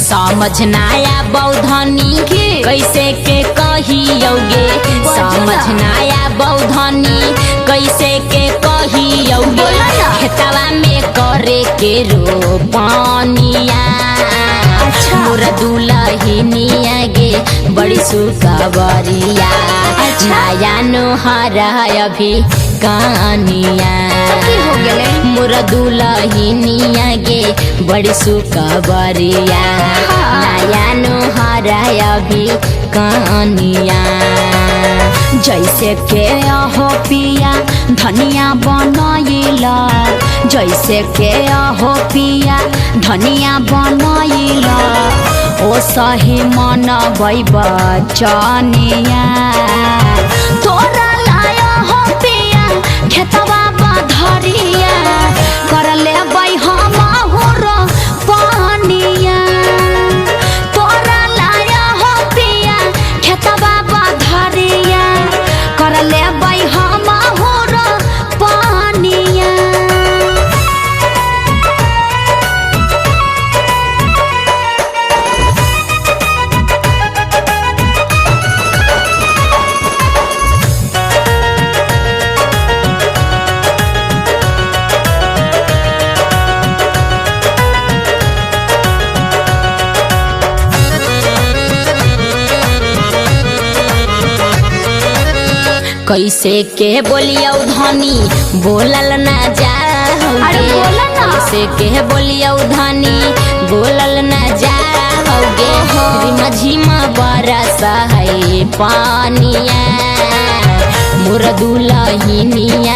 समझ नाया बौधनी कैसे के कहियोगे, समझ नाया बौधनी कैसे के कहियोगे। खेतवा में करे के रोपनिया मोर दुलहिनिया गे बड़ी सुखबरिया। नया नोहर अभी कहानिया मोर दुलहिनिया गे बड़ी सुखबरिया। नया नोहर अभी कहानिया जैसे के अहो पिया धनिया बनैला, जैसे के अहो पिया धनिया बनैला। ओ सही मन बचनिया तोरा लाया हो पिया खेतवा बधरिया कर ले हम होरो पानिया। तोरा लाया हो पिया खेतवा बधरिया कर ले हम होरो पानिया। कैसे के बोलियो धनी बोलल ना जाओगे, कैसे के बोलियो धनी बोलल ना जाओगे। झिमा बरस है पानिया मोर दुलहिनिया